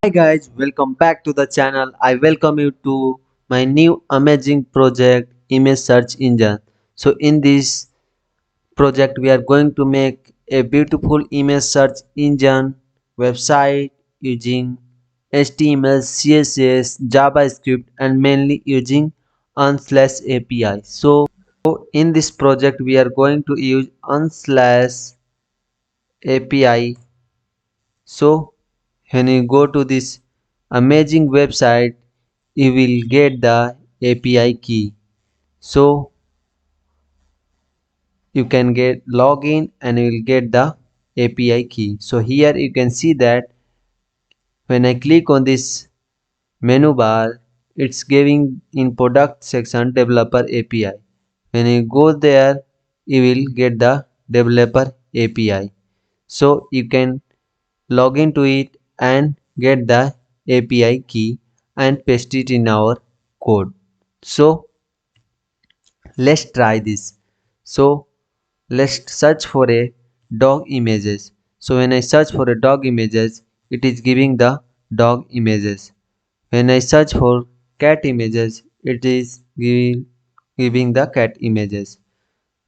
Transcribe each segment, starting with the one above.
Hi guys, welcome back to the channel. I welcome you to my new amazing project image search engine. So in this project we are going to make a beautiful image search engine website using HTML, CSS, JavaScript and mainly using Unsplash API. So in this project we are going to use Unsplash API. So when you go to this amazing website, you will get the API key. So you can get login and you will get the API key. So here you can see that when I click on this menu bar, it's giving in product section developer API. When you go there, you will get the developer API. So you can log into it and get the API key and paste it in our code. So let's try this. So let's search for a dog images. So when I search for a dog images, it is giving the dog images. When I search for cat images, it is giving the cat images.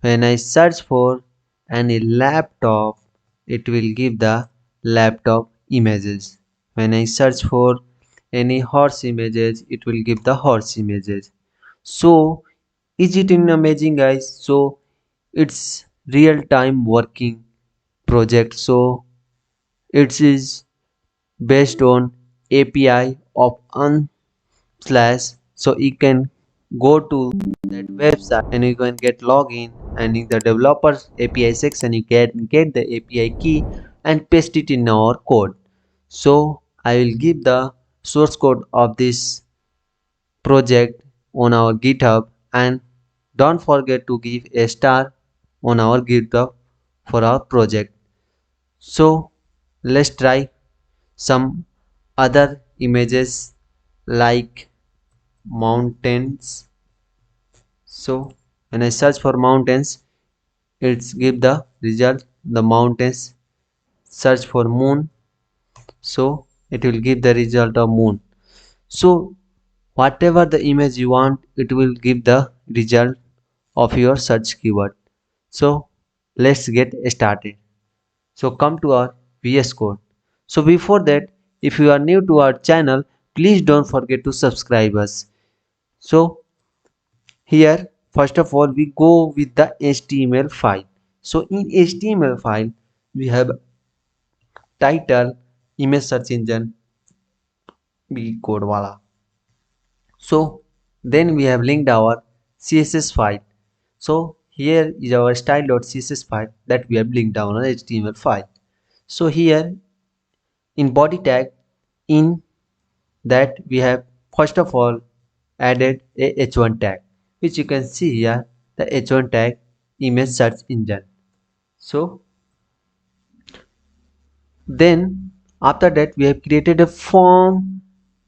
When I search for any laptop, it will give the laptop images. When I search for any horse images, it will give the horse images. So is it in amazing guys? So it's real time working project. So it is based on API of Unsplash. So you can go to that website and you can get login, and in the developers API section you can get the API key and paste it in our code. So I will give the source code of this project on our GitHub, and don't forget to give a star on our GitHub for our project. So let's try some other images like mountains. So when I search for mountains, it's give the result the mountains. Search for moon, so it will give the result of moon. So whatever the image you want, it will give the result of your search keyword. So let's get started. So come to our VS Code. So before that, if you are new to our channel, please don't forget to subscribe us. So here first of all we go with the HTML file. So in HTML file we have title image search engine Becodewala. So then we have linked our CSS file. So here is our style.css file that we have linked down on HTML file. So here in body tag, in that we have first of all added a h1 tag, which you can see here, the h1 tag image search engine. So then after that we have created a form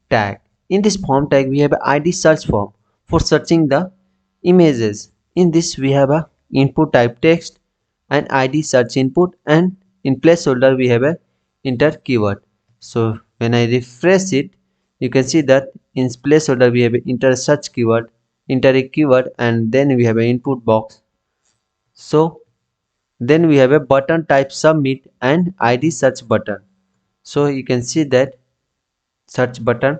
tag. In this form tag we have an id search form for searching the images. In this we have a input type text and id search input, and in placeholder we have a enter keyword. So when I refresh it, you can see that in placeholder we have a enter search keyword, enter a keyword, and then we have an input box. So then we have a button type submit and id search button. So you can see that search button,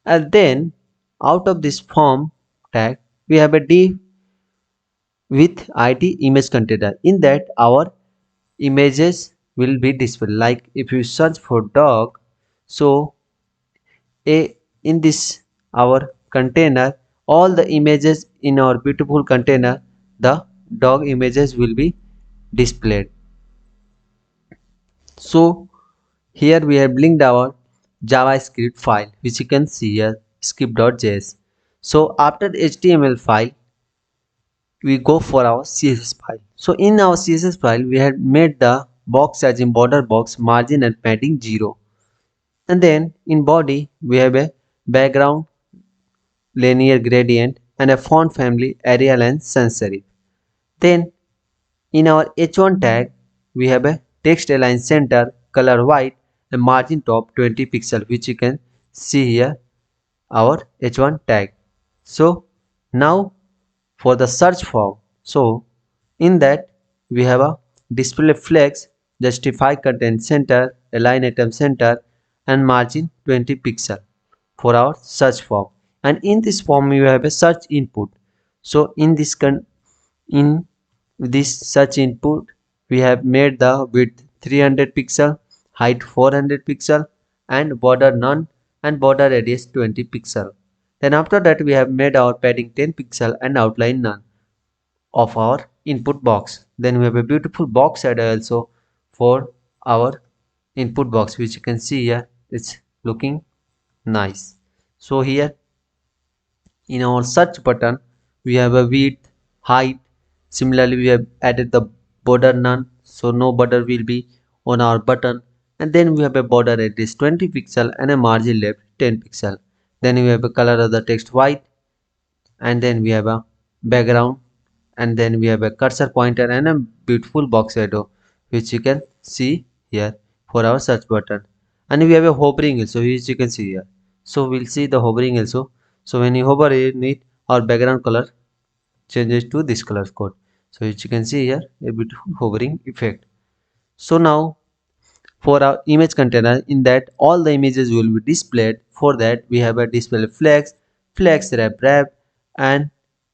and then out of this form tag we have a div with id image container. In that our images will be displayed. Like if you search for dog, so a in this our container, all the images in our beautiful container, the dog images will be displayed. So here we have linked our JavaScript file, which you can see here, script.js. So after the HTML file, we go for our CSS file. So in our CSS file, we had made the box as in border box, margin and padding 0. And then in body, we have a background, linear gradient, and a font family, Arial and sans serif. Then in our h1 tag, we have a text align center, color white, a margin top 20 pixel, which you can see here our h1 tag. So now for the search form, so in that we have a display flex, justify content center, align item center, and margin 20 pixel for our search form. And in this form you have a search input. So in this search input we have made the width 300 pixel, height 400 pixel, and border none, and border radius 20 pixel. Then after that we have made our padding 10 pixel and outline none of our input box. Then we have a beautiful box header also for our input box, which you can see here. It's looking nice. So here in our search button we have a width, height. Similarly we have added the border none, so no border will be on our button. And then we have a border radius 20 pixel and a margin left 10 pixel. Then we have a color of the text white, and then we have a background, and then we have a cursor pointer and a beautiful box shadow, which you can see here for our search button. And we have a hovering also, which you can see here. So we'll see the hovering also. So when you hover in it, our background color changes to this color code. So as you can see here, a beautiful hovering effect. So now for our image container, in that all the images will be displayed. For that we have a display flex, flex wrap, and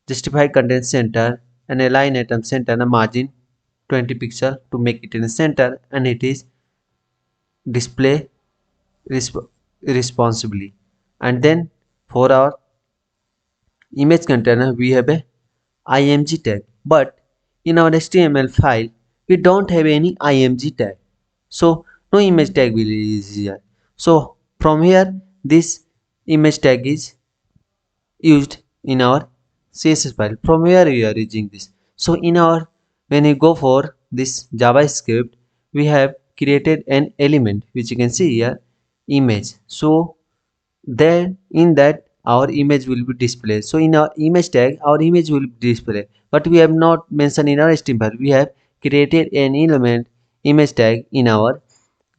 justify content center, and align item center and a margin 20 pixel to make it in the center, and it is display resp responsibly. And then for our image container we have a img tag, but in our html file we don't have any img tag, so no image tag will be here. So from here this image tag is used in our css file. From where we are using this? So in our, when you go for this javascript, we have created an element which you can see here, image. So then in that our image will be displayed. So in our image tag our image will be displayed, but we have not mentioned in our html. We have created an element image tag in our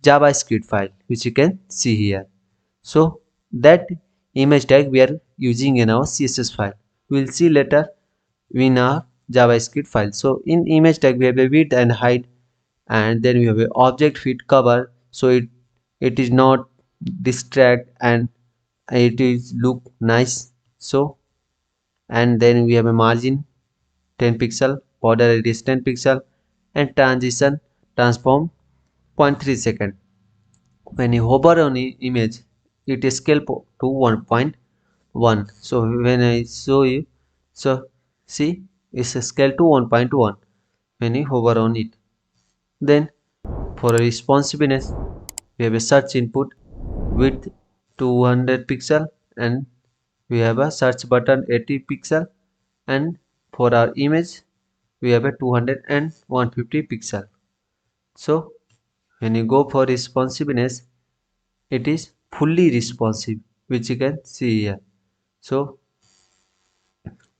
javascript file, which you can see here. So that image tag we are using in our css file, we'll see later in our javascript file. So in image tag we have a width and height, and then we have a object fit cover, so it is not distract and it is look nice. So and then we have a margin 10 pixel, border radius 10 pixel, and transition transform 0.3 second. When you hover on the image it is scale to 1.1. so when I show you, so see it's a scale to 1.1 when you hover on it. Then for a responsiveness we have a search input width 200 pixel, and we have a search button 80 pixel, and for our image we have a 200 and 150 pixel. So when you go for responsiveness it is fully responsive, which you can see here. So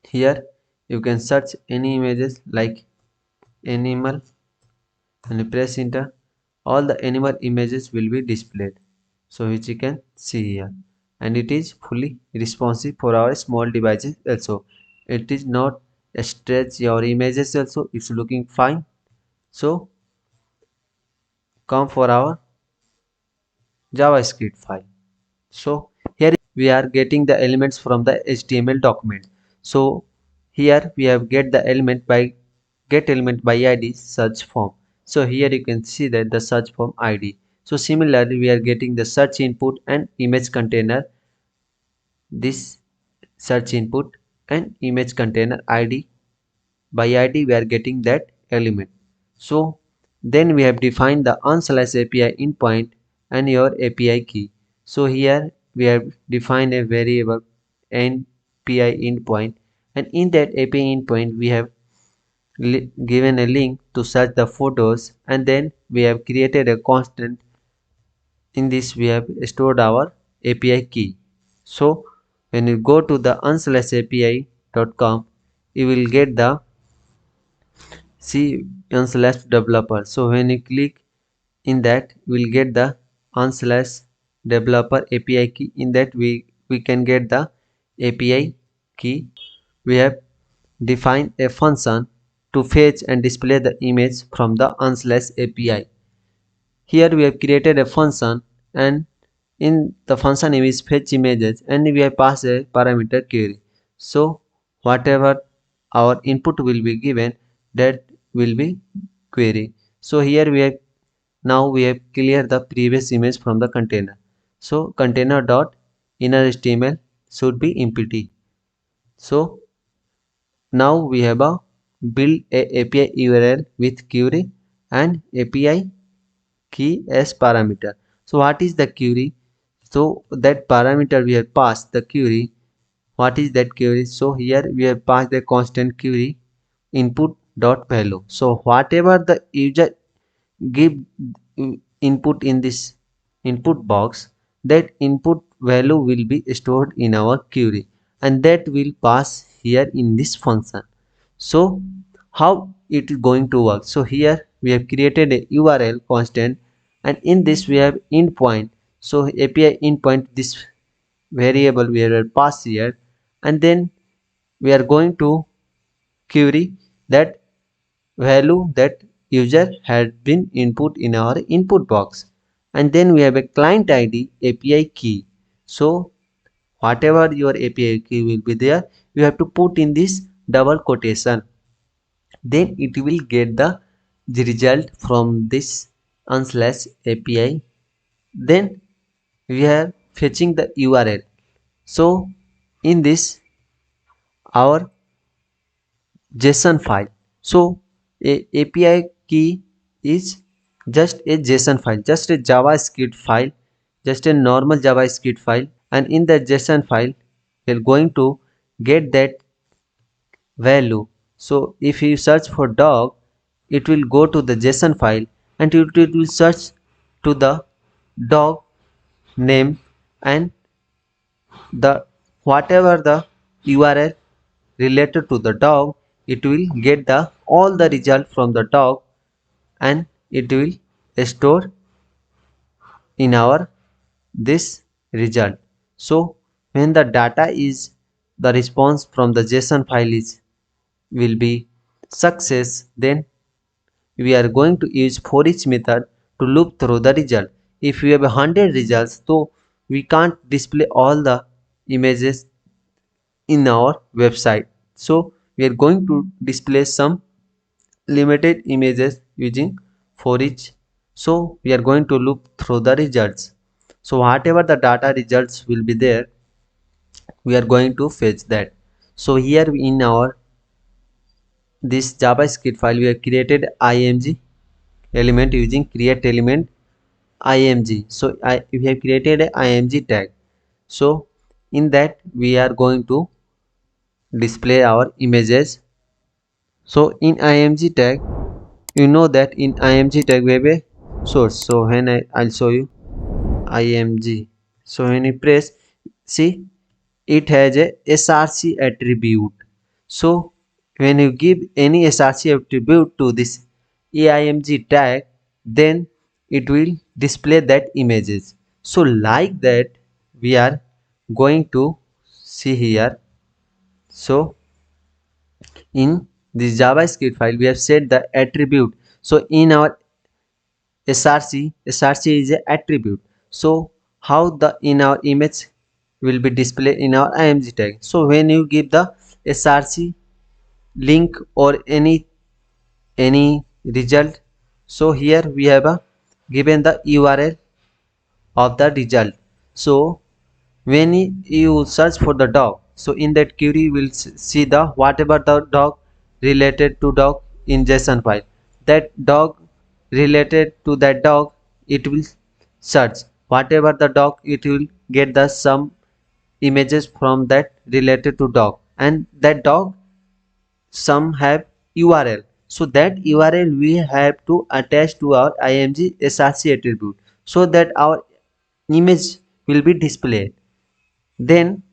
here you can search any images like animal, and you press enter, all the animal images will be displayed, so which you can see here. And it is fully responsive for our small devices also. It is not stretch your images also, it's looking fine. So come for our javascript file. So here we are getting the elements from the html document. So here we have get the element by get element by id search form. So here you can see that the search form id. So similarly we are getting the search input and image container, this search input and image container id. By id we are getting that element. So then we have defined the Unsplash API endpoint and your API key. So here we have defined a variable API endpoint, and in that API endpoint we have given a link to search the photos, and then we have created a constant. In this we have stored our API key. So when you go to the unslashAPI.com you will get the see Unsplash developer. So when you click in that you will get the unslash developer API key. In that we can get the API key. We have defined a function to fetch and display the image from the Unsplash API. Here we have created a function, and in the function name is fetch images, and we have passed a parameter query. So whatever our input will be given, that will be query. So here we have now we have cleared the previous image from the container. So container dot inner HTML should be empty. So now we have a build a API URL with query and API key as parameter. So what is the query? So that parameter we have passed the query. What is that query? So here we have passed the constant query input dot value. So whatever the user give input in this input box, that input value will be stored in our query, and that will pass here in this function. So how it is going to work? So here we have created a URL constant, and in this we have endpoint. So API endpoint, this variable we will pass here, and then we are going to query that value that user had been input in our input box. And then we have a client ID API key. So whatever your API key will be there, you have to put in this double quotation. Then it will get the result from this Unsplash API. Then we are fetching the URL. So in this our JSON file. So a API key is just a JSON file, just a JavaScript file, just a normal JavaScript file, and in the JSON file we're going to get that value. So if you search for dog, it will go to the JSON file, and it will search to the dog name, and the whatever the URL related to the dog, it will get the all the result from the dog, and it will store in our this result. So when the data is the response from the JSON file is will be success, then we are going to use for each method to loop through the result. If we have 100 results, so we can't display all the images in our website. So we are going to display some limited images using for each. So we are going to loop through the results. So whatever the data results will be there, we are going to fetch that. So here in our this JavaScript file, we have created img element using create element img. So we have created a img tag. So in that we are going to display our images. So in img tag, you know that in img tag we have a source. So when I'll show you img. So when you press, see, it has a src attribute. So when you give any src attribute to this img tag, then it will display that images. So like that we are going to see here. So in this JavaScript file we have set the attribute. So in our src is a attribute. So how the in our image will be displayed in our img tag? So when you give the src link or any result, so here we have a given the URL of the result. So when you search for the dog, so in that query you will see the whatever the dog related to dog in JSON file, that dog related to that dog, it will search whatever the dog, it will get the some images from that related to dog, and that dog some have URL. So that URL we have to attach to our img src attribute, so that our image will be displayed. Then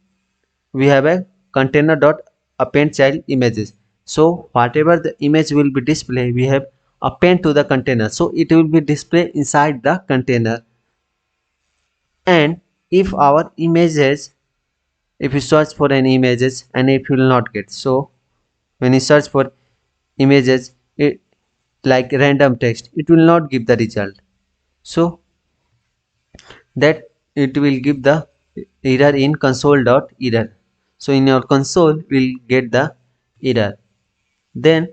we have a container dot append child images. So whatever the image will be displayed, we have append to the container, so it will be displayed inside the container. And if our images, if you search for an images and it will not get, so when you search for images, it like random text, it will not give the result. So that it will give the error in console.error. So in your console we'll get the error. Then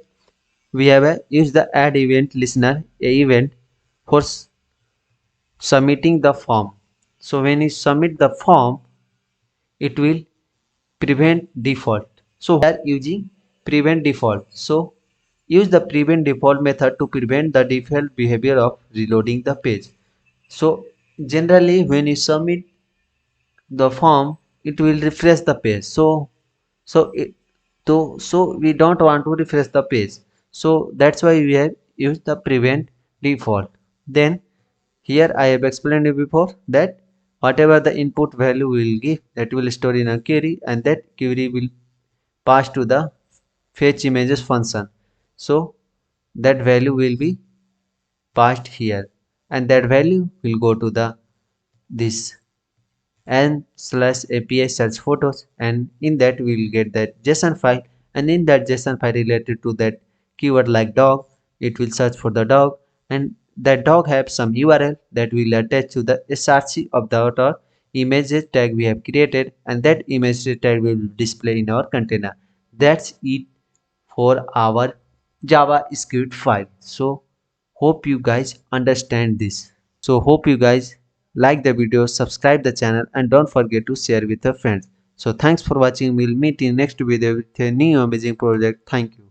we have a use the add event listener, a event for submitting the form. So when you submit the form, it will prevent default. So we are using prevent default. So use the prevent default method to prevent the default behavior of reloading the page. So generally when you submit the form, it will refresh the page. So we don't want to refresh the page. So that's why we have used the prevent default. Then here I have explained you before that whatever the input value will give, that will store in a query, and that query will pass to the fetch images function. So that value will be passed here, and that value will go to the this n/API search photos, and in that we will get that JSON file, and in that JSON file related to that keyword like dog, it will search for the dog, and that dog have some URL that will attach to the src of the author image tag we have created, and that image tag will display in our container. That's it for our JavaScript file. So hope you guys understand this. So hope you guys like the video, subscribe the channel, and don't forget to share with your friends. So thanks for watching. We'll meet in next video with a new amazing project. Thank you.